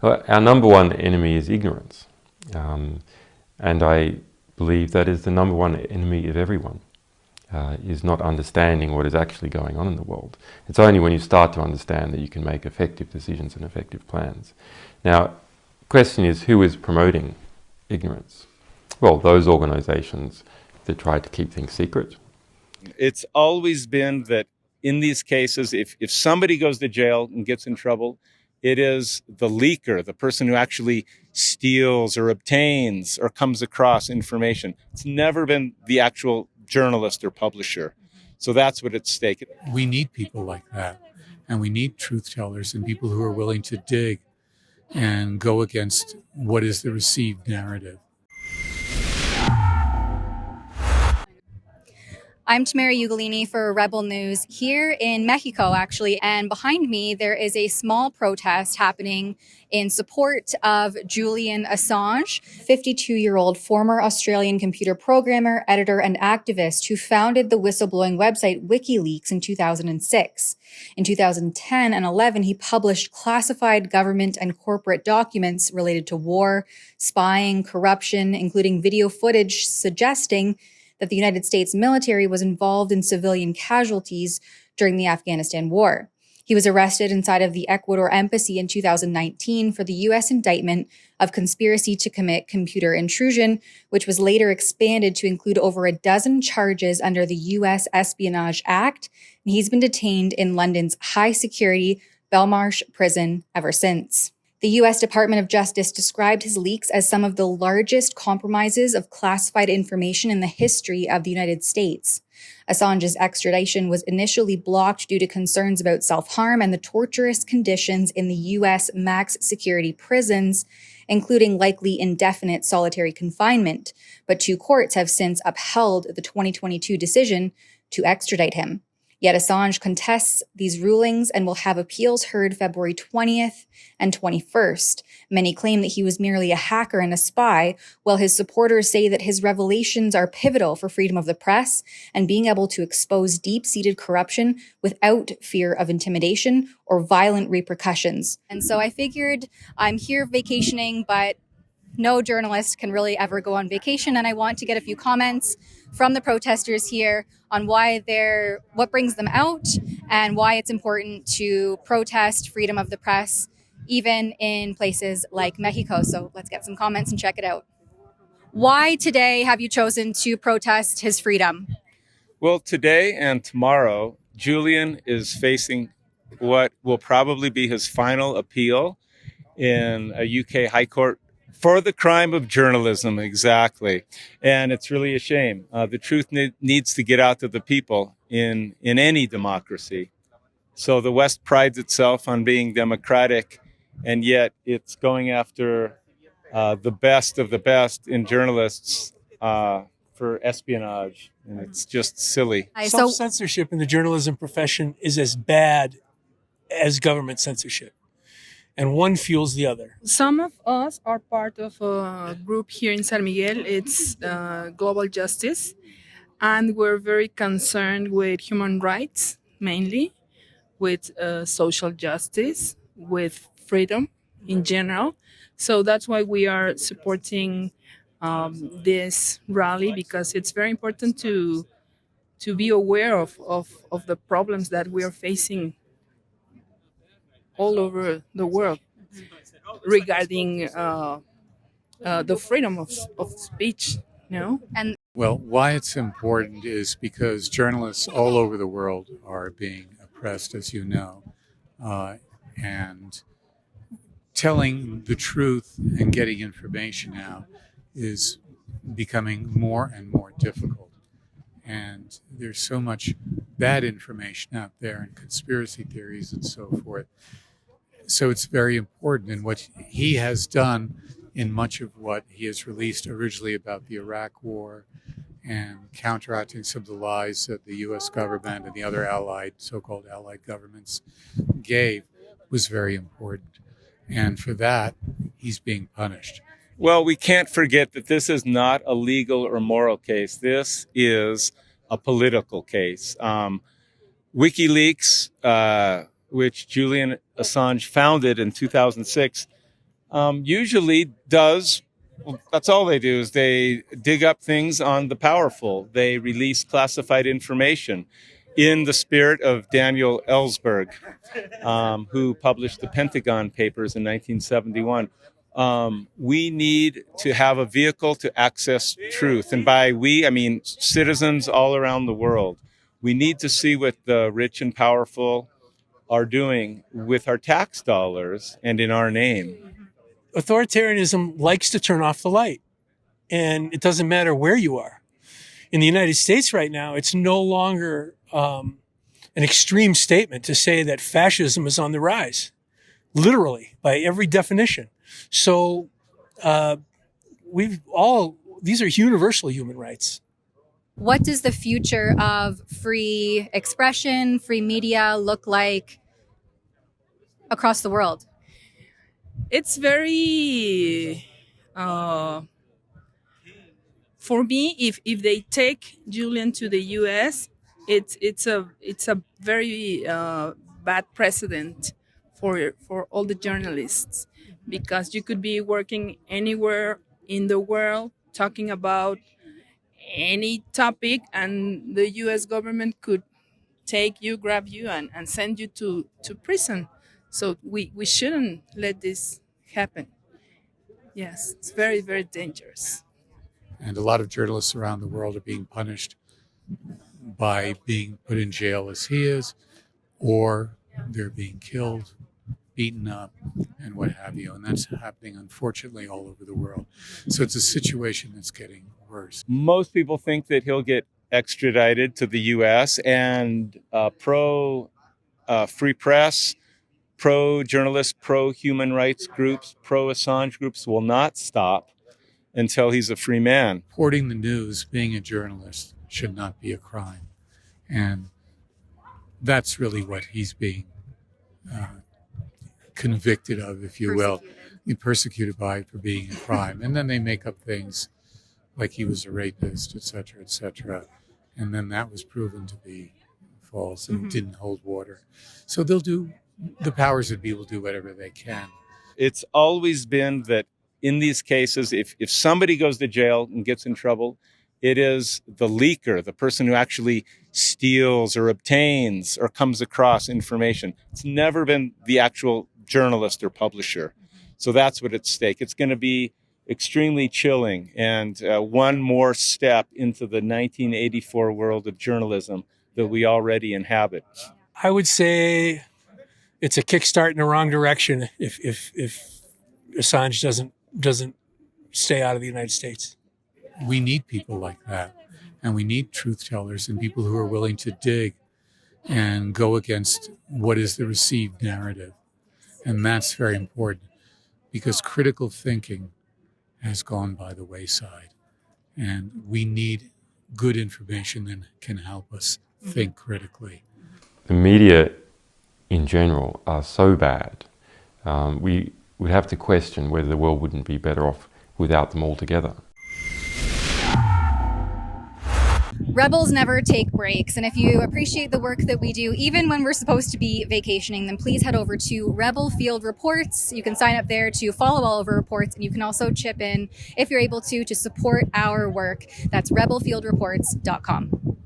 Our number one enemy is ignorance. And I believe that is the number one enemy of everyone, is not understanding what is actually going on in the world. It's only when you start to understand that you can make effective decisions and effective plans. Now, the question is, who is promoting ignorance? Well, those organizations that try to keep things secret. It's always been that in these cases, if somebody goes to jail and gets in trouble, it is the leaker, the person who actually steals or obtains or comes across information. It's never been the actual journalist or publisher. So that's what's at stake. We need people like that, and we need truth tellers and people who are willing to dig and go against what is the received narrative. I'm Tamara Ugolini for Rebel News here in Mexico, actually. And behind me, there is a small protest happening in support of Julian Assange, 52-year-old former Australian computer programmer, editor, and activist who founded the whistleblowing website WikiLeaks in 2006. In 2010 and 11, he published classified government and corporate documents related to war, spying, corruption, including video footage suggesting that the United States military was involved in civilian casualties during the Afghanistan war. He was arrested inside of the Ecuador embassy in 2019 for the U.S. indictment of conspiracy to commit computer intrusion, which was later expanded to include over a dozen charges under the U.S. Espionage Act, and he's been detained in London's high-security Belmarsh prison ever since. The U.S. Department of Justice described his leaks as some of the largest compromises of classified information in the history of the United States. Assange's extradition was initially blocked due to concerns about self-harm and the torturous conditions in the U.S. max security prisons, including likely indefinite solitary confinement, but two courts have since upheld the 2022 decision to extradite him. Yet Assange contests these rulings and will have appeals heard February 20th and 21st. Many claim that he was merely a hacker and a spy, while his supporters say that his revelations are pivotal for freedom of the press and being able to expose deep-seated corruption without fear of intimidation or violent repercussions. And so I figured I'm here vacationing, but no journalist can really ever go on vacation, and I want to get a few comments from the protesters here on what brings them out and why it's important to protest freedom of the press, even in places like Mexico. So let's get some comments and check it out. Why today have you chosen to protest his freedom? Well, today and tomorrow, Julian is facing what will probably be his final appeal in a UK High Court for the crime of journalism, exactly. And it's really a shame. The truth needs to get out to the people in any democracy. So the West prides itself on being democratic, and yet it's going after the best of the best in journalists for espionage. And it's just silly. Self-censorship in the journalism profession is as bad as government censorship, and one fuels the other. Some of us are part of a group here in San Miguel. It's Global Justice, and we're very concerned with human rights, mainly, with social justice, with freedom in general. So that's why we are supporting this rally, because it's very important to be aware of the problems that we are facing all over the world regarding the freedom of speech, you know? And Well, why it's important is because journalists all over the world are being oppressed, as you know, and telling the truth and getting information out is becoming more and more difficult. And there's so much bad information out there and conspiracy theories and so forth. So it's very important. And what he has done in much of what he has released originally about the Iraq War and counteracting some of the lies that the U.S. government and the other so-called allied governments gave was very important. And for that, he's being punished. Well, we can't forget that this is not a legal or moral case. This is a political case. WikiLeaks, which Julian Assange founded in 2006, usually does, well, that's all they do is they dig up things on the powerful. They release classified information in the spirit of Daniel Ellsberg, who published the Pentagon Papers in 1971. We need to have a vehicle to access truth. And by we, I mean citizens all around the world. We need to see what the rich and powerful are doing with our tax dollars and in our name. Authoritarianism likes to turn off the light, and it doesn't matter where you are. In the United States right now, it's no longer an extreme statement to say that fascism is on the rise, literally, by every definition. So these are universal human rights. What does the future of free expression, free media look like across the world? It's very for me, if they take Julian to the U.S., it's a very bad precedent for all the journalists, because you could be working anywhere in the world talking about any topic, and the U.S. government could take you, grab you, and send you to prison. So we shouldn't let this happen. Yes, it's very, very dangerous. And a lot of journalists around the world are being punished by being put in jail as he is, or they're being killed, beaten up, and what have you. And that's happening, unfortunately, all over the world. So it's a situation that's getting worse. Most people think that he'll get extradited to the U.S., and pro-free press, pro-journalists, pro-human rights groups, pro-Assange groups will not stop until he's a free man. Reporting the news, being a journalist, should not be a crime. And that's really what he's being convicted of, if you will. Persecuted by for being a crime. And then they make up things like he was a rapist, et cetera, and then that was proven to be false and didn't hold water. So the powers that be will do whatever they can. It's always been that in these cases, if somebody goes to jail and gets in trouble, it is the leaker, the person who actually steals or obtains or comes across information. It's never been the actual journalist or publisher. So that's what's at stake. It's going to be extremely chilling, and one more step into the 1984 world of journalism that we already inhabit. I would say it's a kickstart in the wrong direction if Assange doesn't stay out of the United States. We need people like that, and we need truth tellers and people who are willing to dig and go against what is the received narrative. And that's very important, because critical thinking has gone by the wayside, and we need good information that can help us think critically. The media in general are so bad, we would have to question whether the world wouldn't be better off without them altogether. Rebels never take breaks, and if you appreciate the work that we do, even when we're supposed to be vacationing, then please head over to Rebel Field Reports. You can sign up there to follow all of our reports, and you can also chip in, if you're able to support our work. That's rebelfieldreports.com.